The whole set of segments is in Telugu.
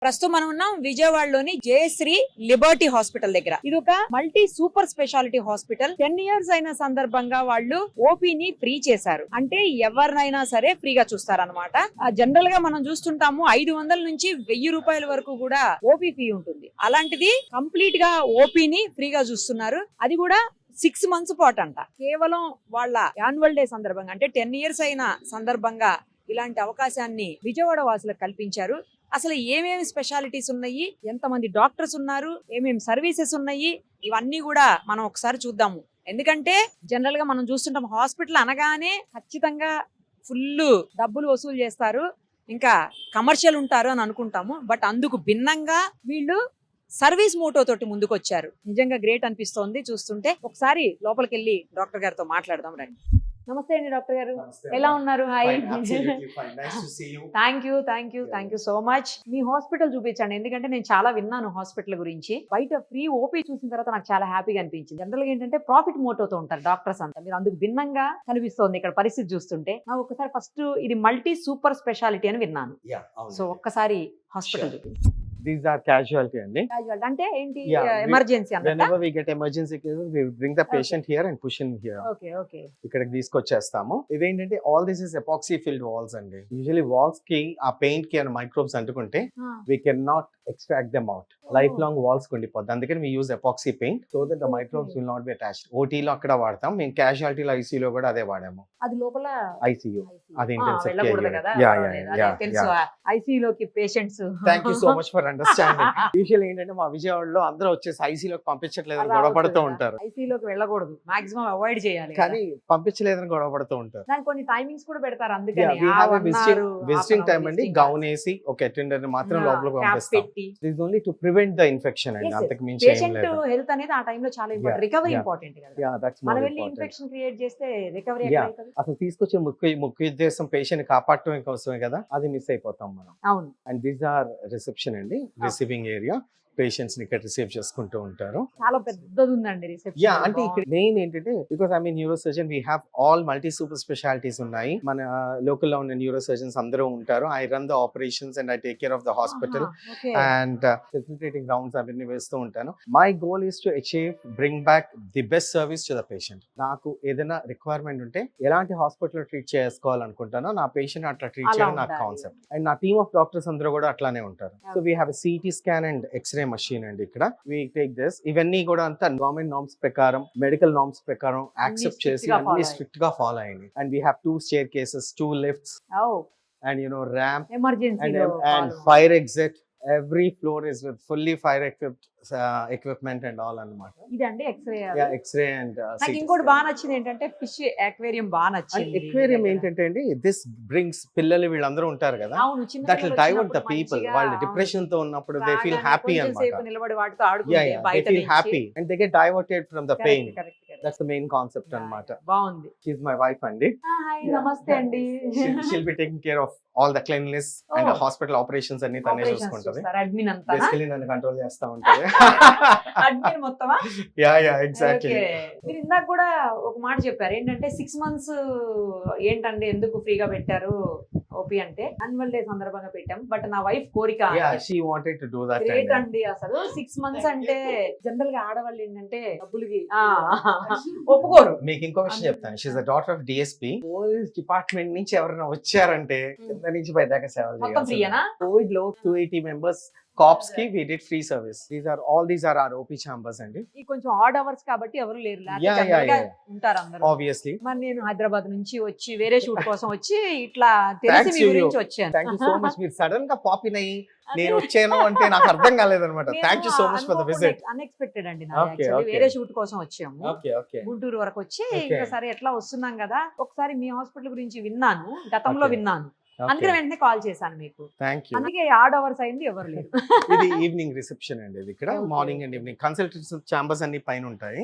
ప్రస్తుతం మనం ఉన్నాం విజయవాడలోని జయశ్రీ లిబర్టీ హాస్పిటల్ దగ్గర. ఇది ఒక multi super speciality hospital. 10 years అయిన సందర్భంగా వాళ్ళు ఓపీని ఫ్రీ చేశారు. అంటే ఎవరినైనా సరే ఫ్రీగా చూస్తారన్నమాట. జనరల్ గా మనం చూస్తుంటాము 500 నుంచి 1000 రూపాయల వరకు కూడా ఓపీ ఫీ ఉంటుంది. అలాంటిది కంప్లీట్ గా ఓపీని ఫ్రీగా చూస్తున్నారు. అది కూడా 6 months పాటు అంట. కేవలం వాళ్ళ యాన్యువల్ డే సందర్భంగా అంటే 10 years అయిన సందర్భంగా ఇలాంటి అవకాశాన్ని విజయవాడ వాసులకు కల్పించారు. అసలు ఏమేమి స్పెషాలిటీస్ ఉన్నాయి, ఎంతమంది డాక్టర్స్ ఉన్నారు, ఏమేమి సర్వీసెస్ ఉన్నాయి, ఇవన్నీ కూడా మనం ఒకసారి చూద్దాము. ఎందుకంటే జనరల్ గా మనం చూస్తుంటాం హాస్పిటల్ అనగానే ఖచ్చితంగా ఫుల్ డబ్బులు వసూలు చేస్తారు, ఇంకా కమర్షియల్ ఉంటారు అని అనుకుంటాము. బట్ అందుకు భిన్నంగా వీళ్ళు సర్వీస్ మోటో తోటి ముందుకు వచ్చారు. నిజంగా గ్రేట్ అనిపిస్తోంది చూస్తుంటే. ఒకసారి లోపలికి వెళ్ళి డాక్టర్ గారితో మాట్లాడదాం రండి. నమస్తే అండి డాక్టర్ గారు, ఎలా ఉన్నారు? Hi. Thank you so much. Me hospital చూపించండి, ఎందుకంటే నేను చాలా విన్నాను హాస్పిటల్ గురించి. బయట ఫ్రీ ఓపీ చూసిన తర్వాత నాకు చాలా హ్యాపీగా అనిపించింది. జనరల్ గా ఏంటంటే ప్రాఫిట్ మోటోతో ఉంటారు డాక్టర్స్ అంతా, మీరు అందుకు భిన్నంగా కనిపిస్తోంది ఇక్కడ పరిస్థితి చూస్తుంటే. నాకు ఒకసారి ఫస్ట్ ఇది మల్టీ సూపర్ స్పెషాలిటీ అని విన్నాను. సో ఒక్కసారి హాస్పిటల్ చూపించండి. These are casualty andi. Casualty అంటే ఏంటి? ఎమర్జెన్సీ అన్నమాట. Whenever we get emergency cases, we bring the patient here and push in here. Okay. ఇక్కడికి తీసుకొచ్చేస్తాము. ఇవేంటంటే all this is epoxy filled walls అండి. Usually walls కి ఆ పెయింట్ కి and microbes అంటుకుంటే we cannot extract them out. Life long walls కొండిపోద్ది. అందుకని we use epoxy paint so that the microbes will not be attached. OT లో అక్కడ వాడతాం, మేము casualty లో ICU లో కూడా అదే వాడాము. అది లోపల ICU, అది intensive care unit. తెలుసు ICU లోకి patients. Thank you so much for understanding. Usually ఏంటంటే మా విజయవాడలో అందరూ వచ్చేసి ICU లోకి పంపించట్లేదని గొడవ పడుతూ ఉంటారు. ICU లోకి వెళ్ళకూడదు, మాక్సిమం అవాయిడ్ చేయాలి. కానీ పంపించలేదని గొడవ పడుతూ ఉంటారు. దానికి కొన్ని టైమింగ్స్ కూడా పెడతారు. అందుకని విజిటింగ్ టైం అండి, గౌన్ వేసి ఒక అటెండర్ ని మాత్రం లోపలికి పంపిస్తాం. This is only to prevent the infection అండి, అంతకు మించి ఏం లేదు. పేషెంట్ హెల్త్ అనేది ఆ టైంలో చాలా ఇంపార్టెంట్, రికవరీ ఇంపార్టెంట్ కదా. మనం వెళ్ళి ఇన్ఫెక్షన్ క్రియేట్ చేస్తే రికవరీ ఎక్కడ అవుతుంది? అసలు తీసుకొచ్చే ముఖ్య ఉద్దేశం పేషెంట్ కాపాడటం కోసమే కదా, అది మిస్ అయిపోతాం మనం. అవును. అండ్ దీస్ ఆర్ రిసెప్షన్ అండి, రిసీవింగ్ ఏరియా. పేషెంట్స్ ని ఇక్కడ రిసీవ్ చేసుకుంటూ ఉంటారు. చాలా పెద్దది ఉందండి రిసెప్షన్. అంటే ఇక్కడ మెయిన్ ఏంటంటే because I mean neuro surgeon, we have all multi super specialities ఉన్నాయి. మన లోకల్ లో ఉన్న న్యూరో సర్జన్స్ అందరూ ఉంటారు. I run the operations and I take care of the hospital and facilitating rounds అవన్నీ వేస్తూ ఉంటాను. My goal is to achieve bring back the best service to the patient. నాకు ఏదైనా రిక్వైర్మెంట్ ఉంటే ఎలాంటి హాస్పిటల్ ట్రీట్ చేసుకోవాలనుకుంటానో నా పేషెంట్ అట్లా ట్రీట్ చేయడం నాకు కాన్సెప్ట్. అండ్ నా టీమ్ ఆఫ్ డాక్టర్స్ అందరూ కూడా అట్లానే ఉంటారు. So we have CT scan and x-ray machine అండి. ఇక్కడ వి టేక్ దిస్, ఇవన్నీ కూడా అంతా గవర్నమెంట్ నార్మ్స్ ప్రకారం, మెడికల్ నార్మ్స్ ప్రకారం యాక్సెప్ట్ చేసి అన్ని స్ట్రిక్ట్ గా ఫాలో అయ్యింది. And we have 2 stair cases, 2 lifts, and ramp, emergency and fire exit. Every floor is with fully fire equipped equipment and all అన్నమాట. ఇదండి ఎక్స్రే. ఎక్స్రే అండ్ నాకు ఇంకోటి బాగా నచ్చింది ఏంటంటే ఫిష్ అక్వేరియం బాగా నచ్చింది. అక్వేరియం ఏంటంటే అండి, దిస్ బ్రింగ్స్ పిల్లలు వీళ్ళందరూ ఉంటారు కదా, that will divert the people. వాళ్ళు డిప్రెషన్ తో ఉన్నప్పుడు దే ఫీల్ హ్యాపీ అన్నమాట. నిలబడి వాటితో ఆడుకుంటే బయట they feel happy and they get diverted from the pain. That's the main concept అన్నమాట. బాగుంది. షీ ఇస్ మై వైఫ్ అండి. హాయ్, నమస్తే అండి. She'll be taking care of all the cleanliness and the hospital operations అన్ని తనే చూసుకుంటది. అడ్మిన్ అంతా బేసికల్లీ నన్ను కంట్రోల్ చేస్తా ఉంటది. అడ్మిన్ మొత్తమా? Yeah exactly. మీరు ఇందాక కూడా ఒక మాట చెప్పారు ఏంటంటే 6 months ఏంటండి ఎందుకు ఫ్రీగా పెట్టారు ఓపీ అంటే? యాన్యువల్ డే సందర్భంగా పెట్టాం, బట్ నా వైఫ్ కోరిక. she wanted to do that. Great అండి. అసలు 6 months అంటే జనరల్ గా ఆడవాళ్ళు ఏంటంటే డబ్బులకి ఒప్పుకోరు. మీకు ఇంకో విషయం చెప్తాను. She is the daughter of DSP. Police department నుంచి ఎవరైనా వచ్చారంటే కింద నుంచి పై దాకా సేవలు చేయాలి. కోవిడ్ లో 280 members కాప్స్ కి we did free service. These are our OP chambers అండి. ఈ కొంచెం ఆడ్ అవర్స్ కాబట్టి ఎవరు లేరు, ఉంటారు అందరూ ఆబ్వియస్లీ. మరి నేను హైదరాబాద్ నుంచి వచ్చి వేరే షూట్ కోసం వచ్చి ఇట్లా తెలిసి మీ గురించి వచ్చాను. Thank you so much. మీరు సడన్ గా పాప్ అయ్యి నేను వచ్చాను అంటే నాకు అర్థం కాలేదన్నమాట. Thank you so much for the visit. Unexpected అండి. వేరే షూట్ కోసం వచ్చాము, గుంటూరు వరకు వచ్చి. ఇంకా సరే ఎట్లా వస్తున్నాం కదా, ఒకసారి మీ హాస్పిటల్ గురించి విన్నాను, గతంలో విన్నాను, అందుకే వెంటనే కాల్ చేశాను మీకు. అందుకే ఆడ్ అవర్స్ అయింది, ఎవరు లేరు. ఇది ఈవినింగ్ రిసెప్షన్ అండి. ఇది ఇక్కడ morning and evening consultation chambers అన్ని పైన ఉంటాయి.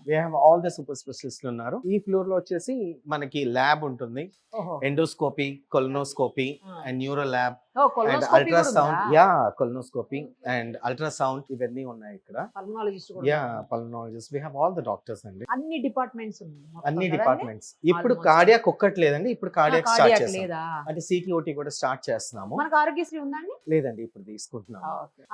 We have all the super స్పెషలిస్టులు ఉన్నారు. ఈ ఫ్లోర్ లో వచ్చేసి మనకి ల్యాబ్ ఉంటుంది, endoscopy, colonoscopy and neuro lab and ultrasound. Colonoscopy and ultrasound ఇవన్నీ ఉన్నాయి ఇక్కడ. Pulmonologist. We have all the doctors అండి. అన్ని డిపార్ట్మెంట్స్. ఇప్పుడు కార్డియాక్ ఒక్కట్లేదండి, ఇప్పుడు కార్డియాక్ స్టార్ట్ చేసాం. అంటే చీకి ఓటీ కూడా స్టార్ట్ చేస్తున్నాము. మనకు ఆరోగ్యశ్రీ ఉందండి? లేదండి, ఇప్పుడు తీసుకుంటున్నాము.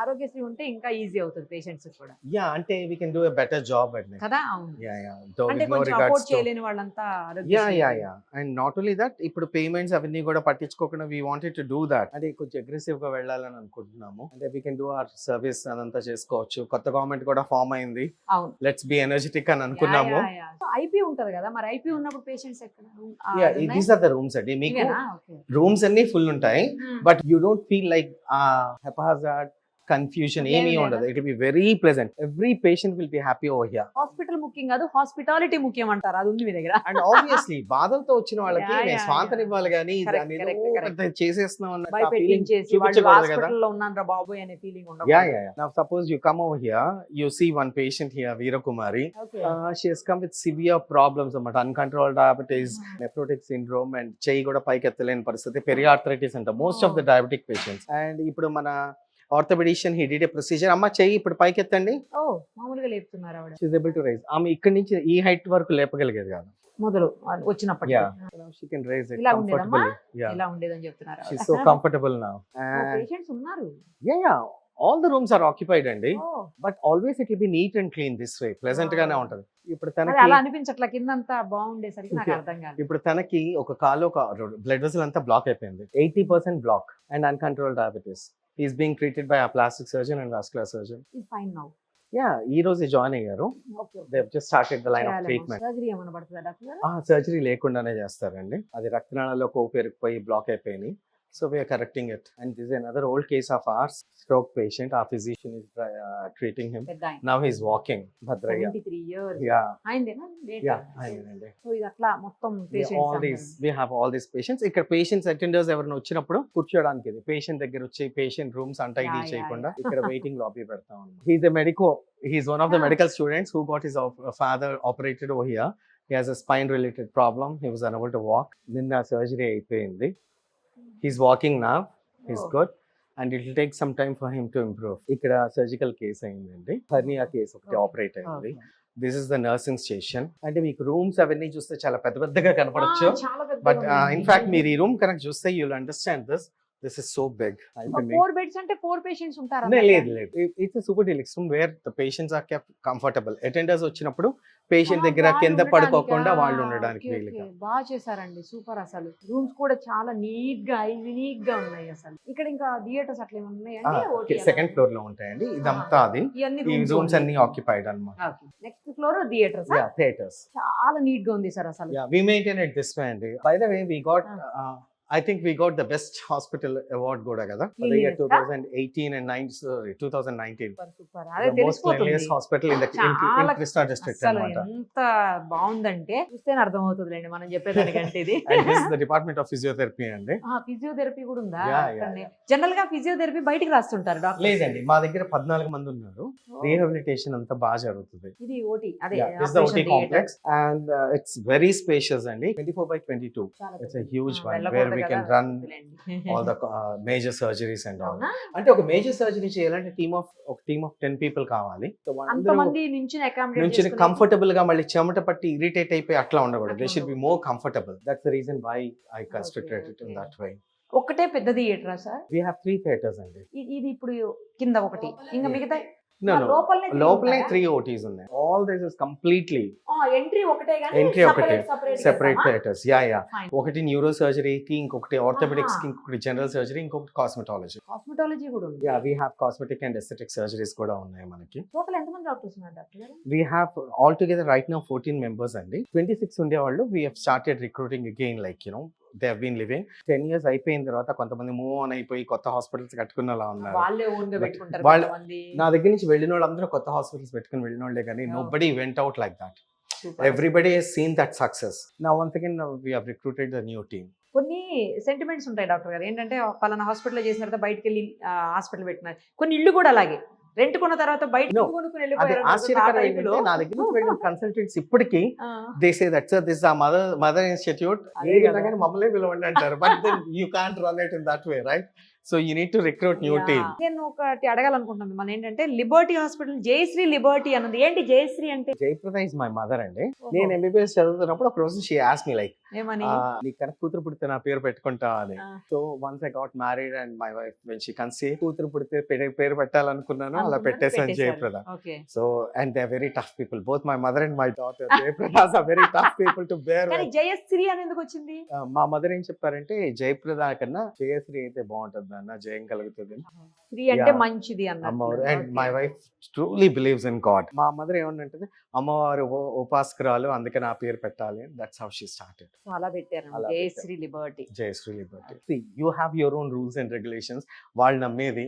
ఆరోగ్యశ్రీ ఉంటే ఇంకా ఈజీ అవుతుంది పేషెంట్స్ కూడా యా, అంటే we can do a better job అండి. కదా. అవును. యా యా, అంటే కొంచెం అఫోర్డ్ చేయలేని వాళ్ళంతా yeah Aarogyasri yeah yeah. And not only that, ఇప్పుడు పేమెంట్స్ అవన్నీ కూడా పట్టించుకోకుండా we wanted to do that. అంటే కొంచెం అగ్రెసివ్ గా వెళ్ళాలని అనుకుంటున్నాము. అంటే we can do our service అదంతా చేసుకోవచ్చు. కొత్త గవర్నమెంట్ కూడా ఫామ్ అయింది, అవును. లెట్స్ బి ఎనర్జెటిక్ అని అనుకున్నాము. ఐపీ ఉంటది కదా, మరి ఐపీ ఉన్నప్పుడు పేషెంట్స్ ఎక్కడ? Yeah, these are the rooms అండి. మీకు ఇవేనా? ఓకే. రూమ్స్ అన్ని ఫుల్ ఉంటాయి, but you don't feel like haphazard confusion ఏమీ లేదు ఉండదు. It will be very pleasant. Every patient will be happy over here. Hospital ముఖ్యం కాదు, హాస్పిటాలిటీ ముఖ్యం అంటారు. అది ఉంది మీ దగ్గర. అండ్ ఆబ్వియస్లీ బాధలతో వచ్చిన వాళ్ళకి Yeah, నేను yeah, స్వాంతన yeah. ఇవ్వాలి కానీ Correct, దాన్ని correct, ఏదో correct. పెద్ద చేసేస్తున్నాం అన్న భయపెట్టించేసి వాళ్ళు చూపించకూడదు కదా. హాస్పిటల్లో ఉన్నాను బాబోయ్ అనే ఫీలింగ్ ఉండదు. Yeah, yeah, yeah. Now suppose you come over here, you see one patient here, Veera Kumari. Okay. She has come with severe problems అన్నమాట. Uncontrolled diabetes, nephrotic syndrome, and చెయ్యి కూడా పైకి ఎత్తలేని పరిస్థితి. పెరియార్థరైటిస్ అంట most of the diabetic patients. And ఇప్పుడు మన orthopaedician he did a procedure. అమ్మ చెయ్యి ఇప్పుడు పైకి ఎత్తండి. ఓ, మామూలుగా లేపుతున్నారు ఆవిడ. She is able to rise. ఆమె ఇక్కడి నుంచి ఈ హైట్ వరకు లేపగలిగేది కాదు. మొదలు వచ్చినప్పటికీ Yeah. Now she can raise it ఇలా ఉండేదమ్మా? comfortably. Yeah. ఇలా ఉండేదని చెప్తున్నారు ఆవిడ. She's so comfortable now. And patients ఉన్నారు. yeah, all the rooms are occupied అండి. ఓ, But always it will be neat and clean this way. Pleasant గానే ఉంటది. ఇప్పుడు అది తనకి అలా అనిపించట్లా, కిందంతా బాగుండేసరికి నాకు Okay. అర్థం కాదు. ఇప్పుడు తనకి ఒక కాలు ఒక బ్లడ్ వెసల్ అంతా బ్లాక్ అయిపోయింది. 80% block and uncontrolled diabetes. Is being treated by a plastic surgeon and vascular surgeon. Is fine now. Yeah, ఈ రోజు జాయిన్ అయ్యారు. Okay. They have just started the line of treatment. Surgery ఏమైనా పడుతుందా డాక్టర్ గారు? సర్జరీ లేకుండానే చేస్తారండి. అది రక్తనాళాల్లో కొవ్వు పెరిగిపోయి బ్లాక్ అయిపోయినాయి. So we are correcting it. And this is another old case of ours, stroke patient. Our physician is treating him. పెద్ద ఆయన. Now he is walking. Bhadraya. 73 years. Yeah. అయిందేనా? Late. Yeah. ayinandi. So ఇది అట్లా మొత్తం We have all these patients. ఇక్కడ పేషెంట్స్ అటెండర్స్ ఎవరైనా వచ్చినప్పుడు కూర్చోడానికి ఇది పేషెంట్ దగ్గర వచ్చి పేషెంట్ రూమ్స్ అంటైడీ Yeah, చేయకుండా yeah. ఇక్కడ వెయిటింగ్ లాబీ పెడతా ఉన్నాం. He's a medico. He's one of the Yeah. medical students who got his father operated over here. He has a spine related problem. He was unable to walk. నిన్న సర్జరీ అయిపోయింది. He's walking now. He's Oh. good. And it will take some time for him to improve. ఇక్కడ సర్జికల్ కేసు అయిందండి. హర్నియా కేసు ఒకటి Okay. ఆపరేట్ అయింది. This is the nursing station. అంటే మీకు రూమ్స్ అవన్నీ చూస్తే చాలా పెద్ద పెద్దగా కనపడచ్చు. చాలా పెద్ద. బట్ ఇన్ఫాక్ట్ మీరు ఈ రూమ్ కనుక చూస్తే you will understand this is so big. 4 beds అంటే 4 పేషెంట్స్ ఉంటారా? లేదు లేదు, it's super deluxe room where the patients are kept comfortable. Attenders వచ్చినప్పుడు పేషెంట్ దగ్గర కింద పడుకోకుండా వాళ్ళు ఉండడానికి వీలుగా. బాగా చేశారండి, సూపర్. అసలు రూమ్స్ కూడా చాలా నీట్ గా యూనిక్ గా ఉన్నాయి. అసలు ఇక్కడ ఇంకా థియేటర్స్ అట్లా ఏమైనా ఉన్నాయండి? సెకండ్ ఫ్లోర్ లో ఉంటాయండి. ఇదంతా అది. ఈ రూమ్స్ అన్ని ఆక్యుపైడ్ అన్నమాట. Next floor theatres. థియేటర్స్ చాలా నీట్ గా ఉంది సార్ అసలు. we maintain it this way అండి. By the way, we got I think we got the best hospital award కూడా కదా for the year Cleanliness కా? 2018 and 2019. సూపర్. అదే The most cleanliest తెలిసిపోతుంది. hospital in చాలా Krishna district అసలు అన్నమాట. ఎంత బాగుందంటే చూస్తేనే అర్థం అవుతుందిలేండి మనం చెప్పేదానికంటే ఇది. And this is the department of physiotherapy అండి. ఫిజియోథెరపీ కూడా ఉందా? Yeah. జనరల్ గా ఫిజియోథెరపీ బయటికి రాస్తుంటారు డాక్టర్. లేదండి, మా దగ్గర 14 మంది ఉన్నారు. రీహాబిలిటేషన్ అంతా బాగా జరుగుతుంది. ఇది ఓటీ అదే This is the OT complex and it's very spacious అండి. 24/22. It's a huge one where we can run all the major surgeries and all. అంటే ఒక మేజర్ సర్జరీ చేయాలంటే ఒక టీమ్ ఆఫ్ 10 people కావాలి. సో అంతమంది నుంచి నుంచి కంఫర్టబుల్ గా మళ్ళీ చెమట పట్టి ఇరిటేట్ అయిపోయి అట్లా ఉండకూడదు. They should be more comfortable. That's the reason why I constructed it in that way. ఒకటే పెద్ద థియేటరా సార్? వి హావ్ 3 థియేటర్స్ అండి. ఇది ఇప్పుడు కింద ఒకటి, ఇంకా మిగతా No. లోపలనే ఉంటాయా? 3 OTs ఉన్నాయి. All this is completely entry ఒకటే గానీ Entry ఒకటే. separate చేస్తామా? theaters. Yeah. Fine. ఒకటి న్యూరో సర్జరీకి, ఇంకొకటి ఆర్థోపెడిక్స్ కి, ఆహా. ఇంకొకటి జనరల్ సర్జరీ, ఇంకొకటి కాస్మెటాలజీ. కాస్మెటాలజీ కూడా ఉంది. Yeah, we have cosmetic and aesthetic surgeries కూడా ఉన్నాయి మనకి. టోటల్ ఎంతమంది డాక్టర్స్ ఉన్నారు డాక్టర్ గారు? We have all together right now 14 members అండి. 26 ఉండేవాళ్ళు. We have started recruiting again, like you know they have been living 10 years అయిపోయిన తర్వాత కొంతమంది మూవ్ ఆన్ అయిపోయి కొత్త హాస్పిటల్స్ కట్టుకున్నలా ఉన్నారు. వాళ్ళే ఓన్ గా But పెట్టుకుంటారు వాళ్ళ- కొంతమంది. నా దగ్గర నుంచి వెళ్ళిన వాళ్ళందరూ కొత్త హాస్పిటల్స్ పెట్టుకుని వెళ్ళిన వాళ్ళే కానీ Yeah. nobody went out like that. Super. Everybody has seen that success. Now once again we have recruited the new team. కొన్ని సెంటిమెంట్స్ ఉంటాయి డాక్టర్ గారు, ఏంటంటే పలానా హాస్పిటల్ చేసిన తర్వాత బయటకు వెళ్ళి హాస్పిటల్ పెట్టినారు. కొన్ని ఇల్లు కూడా అలాగే రెంట్ కొన్న తర్వాత బయట No. కొనుక్కుని అది వెళ్ళిపోయారు. ఆశ్చర్యకరం ఏంటంటే నా దగ్గర నుంచి వెళ్ళిన కన్సల్టెంట్స్ ఇప్పటికీ they say that sir this ఆ మదర్ ఇన్స్టిట్యూట్ అదే ఏ కదా. విధంగా మమ్మల్ని పిలవండి అంటారు. But then you can't run it in that way, right? So you need to recruit new Yeah. team. నేను ఒకటి అడగాలనుకుంటున్నాను మిమ్మల్ని ఏంటంటే లిబర్టీ హాస్పిటల్ జయశ్రీ లిబర్టీ అన్నది ఏంటి జయశ్రీ అంటే Jayprada is my mother అండి. నేను MBBS చదువుతున్నప్పుడు ఒక రోజు షీ ఆస్క్ మీ లైక్ ఏమని నీకు కనుక కూతురు పుడితే నా పేరు పెట్టుకుంటావా అని. ఆ. So once I got married and my wife when she conceive కూతురు పుడితే పేరు పెట్టాలనుకున్నాను, అలా పెట్టేసాను Jayaprada. Okay so and they are very tough people, both my mother and my daughter. Jayapradas are very tough people to bear. కానీ జయశ్రీ అని ఎందుకు వచ్చింది మా మదర్ ఏం చెప్పారంటే జయప్రద కన్నా జయశ్రీ అయితే బాగుంటుంది అన్న, జయం కలుగుతుంది స్త్రీ అంటే Yeah. మంచిది అమ్మవారు. అండ్ అన్నట్టు my wife truly believes in God. మా మదర్ ఏమన్నంటే అమ్మవారు ఉపాసకురాలు, అందుకని ఆ పేరు పెట్టాలి. That's how she started. అలా పెట్టారు అలా Jayashree Liberty Jayashree Liberty. See, you have your own rules and regulations. వాళ్ళు నమ్మేది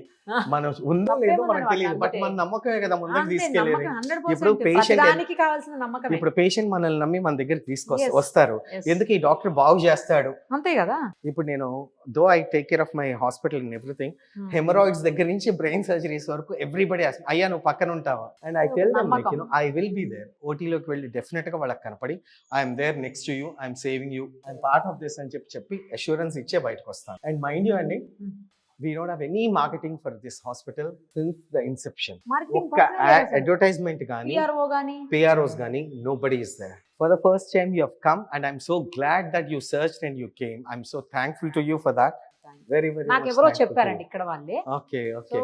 మనం ఉందో లేదో తప్పేముంది మనకు తెలియదు, బట్ నమ్మితే. మన నమ్మకమే కదా ముందుకు అంతే, తీసుకెళ్ళేది. నమ్మకం 100%. ఇప్పుడు patient- ప్రతిదానికి కావాల్సిన నమ్మకమే ఇప్పుడు పేషెంట్ మనల్ని నమ్మి మన దగ్గరికి Yes. వస్తారు. Yes. ఎందుకు ఈ డాక్టర్ బాగు చేస్తాడు. అంతే కదా ఇప్పుడు నేను though I take care of my hospital in everything, haemorrhoids దగ్గర నుంచి బ్రెయిన్ సర్జరీస్ వరకు ఎవ్రీబడి అయ్యా నువ్వు పక్కన ఉంటావా and I tell them like I will be there. ఓటీలోకి వెళ్ళి డెఫినెట్ గా వాళ్ళకి కనపడి I'm there next to you, I'm saving you, I'm part of this అని చెప్పి అష్యూరెన్స్ ఇచ్చే బయటకు వస్తాను. అండ్ మైండ్ యూ అండి, we don't have any marketing for this hospital since the inception. Marketing ఒక్క అడ్వర్టైజ్మెంట్ కానీ పిఆర్ఓ గానీ PROs గానీ nobody is there. For the first time you have come and I'm so glad that you searched and you came. I'm so thankful to you for that. Very నాకు much ఎవరో thankful చెప్పారండి to you. ఇక్కడ వాళ్ళే Okay, సో okay.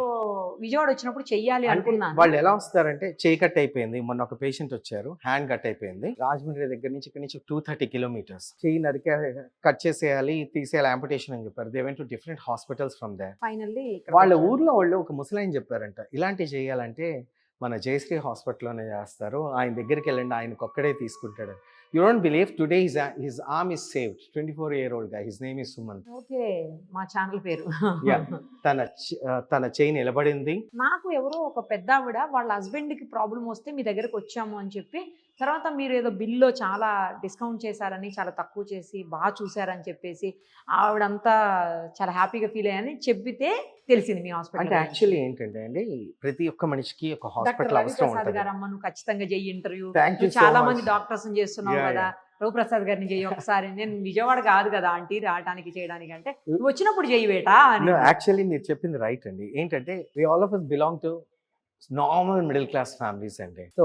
విజయవాడ వచ్చినప్పుడు చెయ్యాలి అంటే అనుకున్నాను వాళ్ళు ఎలా వస్తారంటే చేయి కట్ అయిపోయింది, మొన్న ఒక పేషెంట్ వచ్చారు, హ్యాండ్ కట్ అయిపోయింది, రాజమండ్రి దగ్గర నుంచి ఇక్కడ నుంచి 230 కిలోమీటర్స్, చేయి నరికే కట్ చేసేయాలి, తీసేయాలి, ఆంపిటేషన్ అని చెప్పారు. They went to different hospitals from there. Finally వాళ్ళ ఊర్లో వాళ్ళు ఒక ముసలాయన చెప్పారంట, ఇలాంటివి చేయాలంటే మన జయశ్రీ హాస్పిటల్లోనే చేస్తారు, ఆయన దగ్గరికి వెళ్ళండి, ఆయనకు ఒక్కడే తీసుకుంటాడు. You don't believe today his arm is saved. 24-year-old guy, his name is Sumanth. Okay మా ఛానల్ పేరు Yeah. తన చేయి నిలబడింది. నాకు ఎవరో ఒక పెద్ద ఆవిడ వాళ్ళ హస్బెండ్ కి ప్రాబ్లం వస్తే మీ దగ్గరకు వచ్చాము అని చెప్పి తర్వాత మీరు ఏదో బిల్లో చాలా డిస్కౌంట్ చేశారని, చాలా తక్కువ చేసి బాగా చూసారని చెప్పేసి ఆవిడంతా చాలా హ్యాపీగా ఫీల్ అయ్యారని చెప్పితే తెలిసింది మీ అంటే హాస్పిటల్ యాక్చువల్లీ ఏంటంటే అండి, ప్రతి ఒక్క మనిషికి ఒక డాక్టర్ హాస్పిటల్ అవసరం రవిప్రసాద్ ఉంటుంది. గారు అమ్మ నువ్వు ఖచ్చితంగా చెయ్యి ఇంటర్వ్యూ, థ్యాంక్ యూ సో చాలా మచ్. మంది డాక్టర్స్ చేస్తున్నావు Yeah, కదా, రవిప్రసాద్ గారిని చెయ్యి ఒకసారి. నేను విజయవాడ కాదు కదా ఆంటీ రావడానికి చేయడానికి, అంటే నువ్వు వచ్చినప్పుడు చెయ్యి బేటా అని. యాక్చువల్లీ మీరు చెప్పింది రైట్ అండి. ఏంటంటే we all of us belong to normal middle class families అండి. సో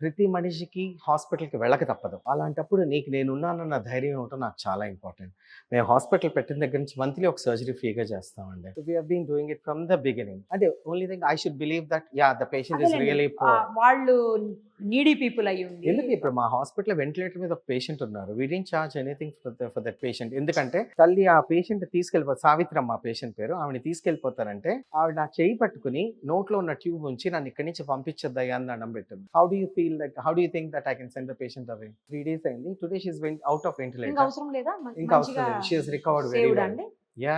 ప్రతి మనిషికి హాస్పిటల్కి వెళ్ళక తప్పదు. అలాంటప్పుడు నీకు నేనున్నానన్న ధైర్యం ఇవ్వటం నాకు చాలా ఇంపార్టెంట్. మేము హాస్పిటల్ పెట్టిన దగ్గర నుంచి మంత్లీ ఒక సర్జరీ ఫ్రీగా చేస్తామండి. So we have been doing it from the beginning. అంటే only thing I should believe that the patient is really వాళ్ళు నీడీ పీపుల్ అయ్యి ఉండి ఎందుకు ఇప్పుడు మా హాస్పిటల్ వెంటిలేటర్ మీద ఒక పేషెంట్ ఉన్నారు. We don't charge anything for that patient. ఎందుకంటే తల్లి ఆ పేషెంట్ తీసుకెళ్ళిపోతారు, సావిత్రమ్మ పేషెంట్ పేరు, ఆవిడ తీసుకెళ్ళిపోతారంటే ఆవిడ నా చేయి పట్టుకుని నోట్లో ఉన్న ట్యూబ్ ఉంచి నన్ను ఇక్కడి నుంచి పంపించద్దయ్యా అని దండం పెట్టింది. How do you feel like, how do you think that I can send the patient away? 3 days అయింది. Today she is out of ఇంకా వెంటిలేటర్. అవసరం లేదా ఇంకా అవసరం లేదు. She has recovered very well. అండి యా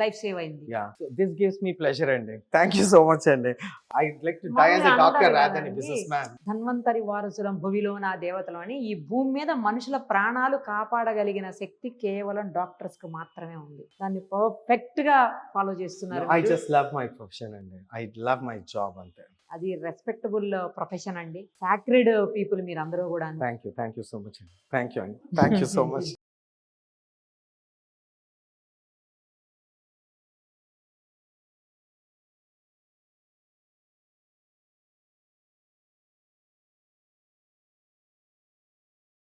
లైఫ్ సేవ్ అయింది. Yeah, so this gives me pleasure అండి. Thank you so much అండి. I'd like to die as a doctor rather than a businessman. Dhanvantari వారసులం భువిలో నా దేవతలు అని ఈ భూమి మీద మనుషుల ప్రాణాలు కాపాడగలిగిన శక్తి కేవలం డాక్టర్స్ కు మాత్రమే ఉంది. దాన్ని పర్ఫెక్ట్ గా ఫాలో చేస్తున్నారు. I just love my profession అండి. I love my job అంతే. అది రెస్పెక్టబుల్ ప్రొఫెషన్ అండి. సాక్రెడ్ పీపుల్ మీరు అందరూ కూడా. Thank you so much అండి. Thank you అండి. Thank you so much.